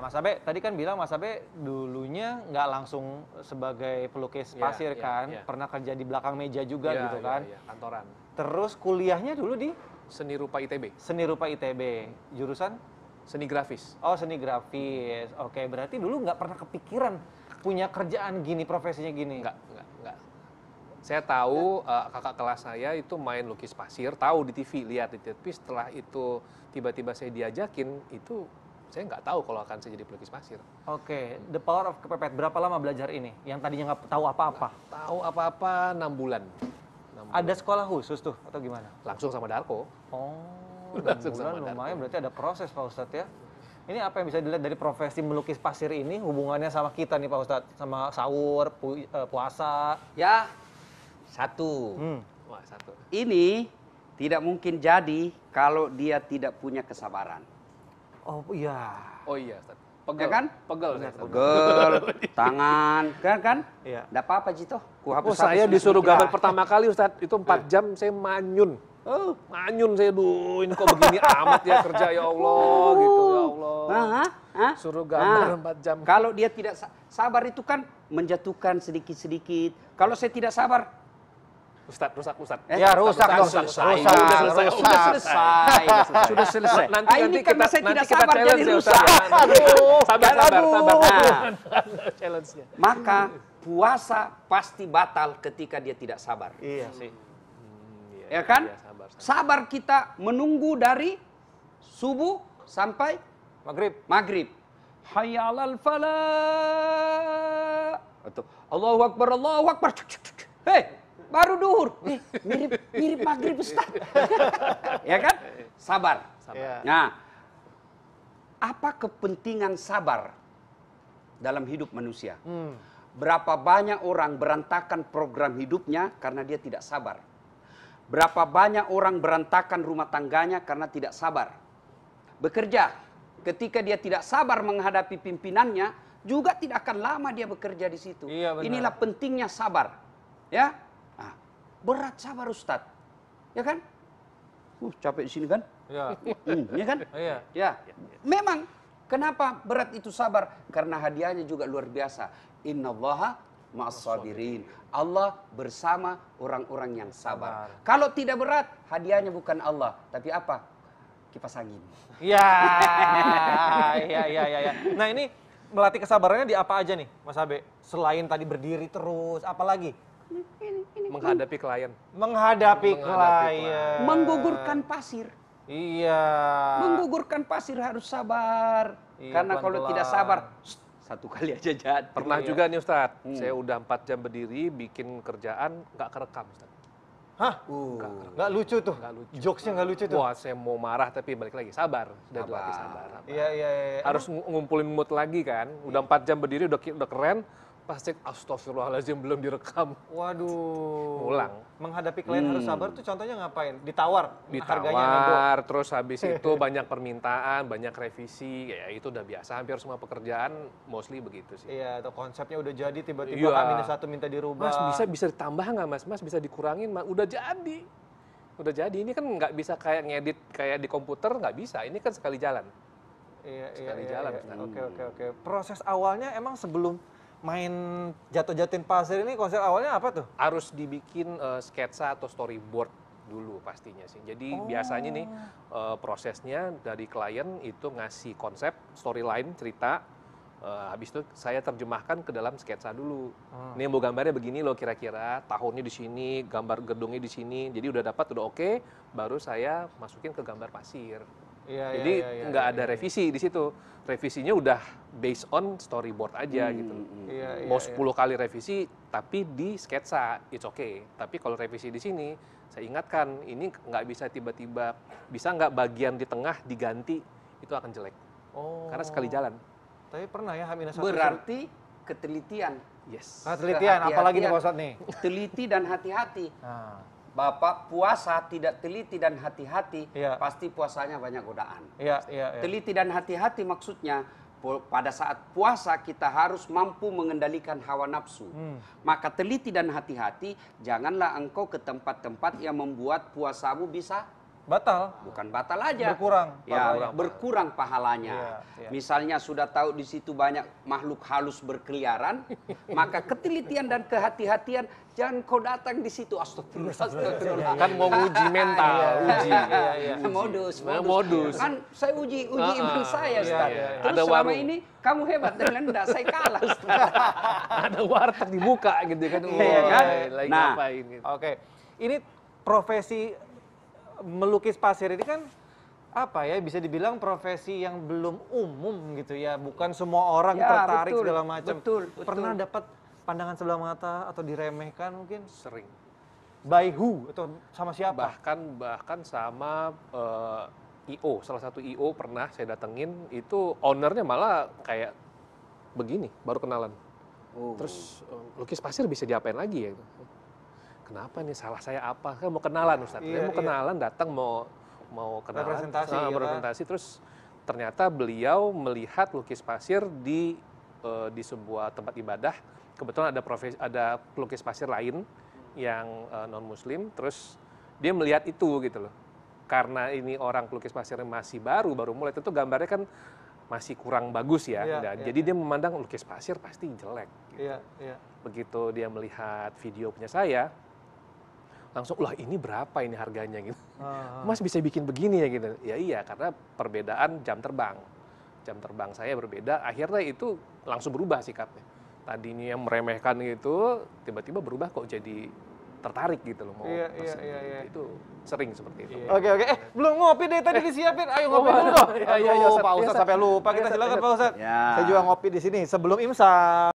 Mas Abe tadi kan bilang Mas Abe dulunya nggak langsung sebagai pelukis pasir kan, pernah kerja di belakang meja juga gitu kan. Kantoran. Terus kuliahnya dulu di Seni Rupa ITB. Seni Rupa ITB, jurusan? Seni grafis. Oh, seni grafis. Oke, berarti dulu nggak pernah kepikiran punya kerjaan gini, profesinya gini? Enggak. Saya tahu kakak kelas saya itu main lukis pasir, tahu di TV, lihat di TV. Tapi setelah itu tiba-tiba saya diajakin, itu saya nggak tahu kalau akan saya jadi pelukis pasir. Oke, The Power of Kepepet. Berapa lama belajar ini? Yang tadinya nggak tahu apa-apa? Tahu apa-apa 6 bulan. Ada sekolah khusus tuh atau gimana? Langsung sama Darko. Oh, Langsung 6 bulan sama lumayan. Darko. Berarti ada proses Pak Ustadz ya. Ini apa yang bisa dilihat dari profesi melukis pasir ini hubungannya sama kita nih Pak Ustadz? Sama sahur, puasa? Ya, satu. Wah, satu. Ini tidak mungkin jadi kalau dia tidak punya kesabaran. Oh iya. Oh iya, Ustaz. Pegel. Ya kan? Pegel. Ustaz. Pegel, tangan, kan? Iya. Nggak apa-apa, Cito. Oh, saya disuruh gambar pertama kali, Ustaz. Itu 4 jam saya manyun. Oh, manyun saya, duh, ini kok begini amat ya kerja, ya Allah, gitu, ya Allah. Suruh gambar 4 jam. Kalau dia tidak sabar itu kan menjatuhkan sedikit-sedikit. Kalau saya tidak sabar, Ustaz. Ya, rusak dong. Sudah selesai. Nanti karena saya nanti tidak kita sabar challenge jadi ya, rusak. Ustaz. Sabar. Challenge-nya. Maka puasa pasti batal ketika dia tidak sabar. Iya sih. Ya kan? Iya, sabar. Sabar kita menunggu dari subuh sampai maghrib. Hayya 'alal falah. Atau Allahu Akbar, Allahu Akbar. Hei, baru duhur. Mirip maghrib, Ustaz. Ya kan? Sabar. Iya. Nah, apa kepentingan sabar dalam hidup manusia? Berapa banyak orang berantakan program hidupnya karena dia tidak sabar. Berapa banyak orang berantakan rumah tangganya karena tidak sabar. Bekerja, ketika dia tidak sabar menghadapi pimpinannya, juga tidak akan lama dia bekerja di situ. Iya, benar. Inilah pentingnya sabar. Ya, nah, berat sabar Ustadz. Ya kan? Capek di sini kan? Iya. Ya kan? Iya. Ya, memang kenapa berat itu sabar? Karena hadiahnya juga luar biasa. Innallaha ma'as-sabirin. Allah bersama orang-orang yang sabar. Kalau tidak berat, hadiahnya bukan Allah, tapi apa? Kipas angin. Iya. Nah, ini melatih kesabarannya di apa aja nih, Mas Abe? Selain tadi berdiri terus, apa lagi? Menghadapi klien. Menghadapi klien. Menggugurkan pasir. Iya. Menggugurkan pasir harus sabar. Iya, Karena kalau pelan-pelan. tidak sabar, satu kali aja jadi. Pernah juga nih Ustadz, saya udah 4 jam berdiri bikin kerjaan nggak kerekam Ustadz. Hah? Nggak lucu tuh? Nggak lucu. Jokesnya nggak lucu tuh? Wah, saya mau marah tapi balik lagi sabar, sudah Sabar. dilatih sabar. Iya. Harus ngumpulin mood lagi kan, udah 4 jam berdiri udah keren, pas cek astagfirullahaladzim belum direkam. Waduh. Ngulang. Menghadapi klien harus sabar tuh contohnya ngapain? Ditawar? Harganya nego? Ditawar, terus habis itu banyak permintaan, banyak revisi, ya itu udah biasa, hampir semua pekerjaan mostly begitu sih. Iya, atau konsepnya udah jadi tiba-tiba Iya. H-1 minta dirubah. Mas bisa ditambah nggak mas? Mas bisa dikurangin? Mas? Udah jadi. Ini kan nggak bisa kayak ngedit kayak di komputer, nggak bisa. Ini kan sekali jalan. Iya, Sekali jalan, Ustaz. Oke. Proses awalnya emang sebelum main jatuh-jatuhin pasir ini konsep awalnya apa tuh? Harus dibikin sketsa atau storyboard dulu pastinya sih. Jadi biasanya nih prosesnya dari klien itu ngasih konsep, storyline, cerita. Habis itu saya terjemahkan ke dalam sketsa dulu. Ini mau gambarnya begini loh kira-kira, tahunnya di sini, gambar gedungnya di sini. Jadi udah dapat, udah oke, baru saya masukin ke gambar pasir. Jadi nggak ada revisi di situ. Revisinya udah based on storyboard aja gitu. Mau 10 kali revisi, tapi di sketsa, it's okay. Tapi kalau revisi di sini, saya ingatkan, ini nggak bisa tiba-tiba, bisa nggak bagian di tengah diganti, itu akan jelek. Karena sekali jalan. Tapi pernah ya H-1. Berarti ketelitian. Yes. Ketelitian, apalagi nih Pak Ustadz nih? Teliti dan hati-hati. Nah. Bapak puasa tidak teliti dan hati-hati, Iya. pasti puasanya banyak godaan. Iya. Teliti dan hati-hati maksudnya pada saat puasa kita harus mampu mengendalikan hawa nafsu. Maka teliti dan hati-hati, janganlah engkau ke tempat-tempat yang membuat puasamu bisa Batal. Bukan batal aja. Berkurang. Ya, berkurang pahalanya. Iya. Misalnya sudah tahu di situ banyak makhluk halus berkeliaran, maka ketelitian dan kehati-hatian jangan kau datang di situ. Astagfirullah. Kan mau uji mental, uji. Modus. Kan saya uji iman saya, Ustaz. Terus Ada selama warung. ini kamu hebat dengan enggak, saya kalah, Ustaz. Ada warteg dibuka gitu kan. Iya kan? Lagi Nah, ngapain gitu. Oke. Ini profesi melukis pasir ini kan apa ya, bisa dibilang profesi yang belum umum gitu ya, bukan semua orang Ya, tertarik betul, segala macam. betul. Pernah dapat pandangan sebelah mata atau diremehkan mungkin? Sering. By who atau sama siapa? Bahkan sama IO, salah satu IO pernah saya datengin, itu ownernya malah kayak begini, baru kenalan. Terus lukis pasir bisa diapain lagi ya? Kenapa nih, salah saya apa? Kan mau kenalan, Ustaz. Saya mau kenalan, datang mau kenalan, representasi. Terus ternyata beliau melihat lukis pasir di sebuah tempat ibadah. Kebetulan ada pelukis pasir lain yang non Muslim. Terus dia melihat itu gitu loh. Karena ini orang pelukis pasirnya masih baru mulai, tentu gambarnya kan masih kurang bagus ya. Jadi dia memandang lukis pasir pasti jelek. Gitu. Begitu dia melihat video punya saya, langsung, lah ini berapa ini harganya gitu. Mas bisa bikin begini ya gitu. Ya iya, karena perbedaan jam terbang. Jam terbang saya berbeda, akhirnya itu langsung berubah sikapnya. Tadinya yang meremehkan gitu, tiba-tiba berubah kok jadi tertarik gitu loh mau pesen. Itu sering seperti itu. Oke. Belum ngopi deh tadi disiapin. Ayo ngopi dulu dong. Pak Ustadz sampai lupa. Kita silakan Pak Ustadz. Saya juga ngopi di sini sebelum imsak.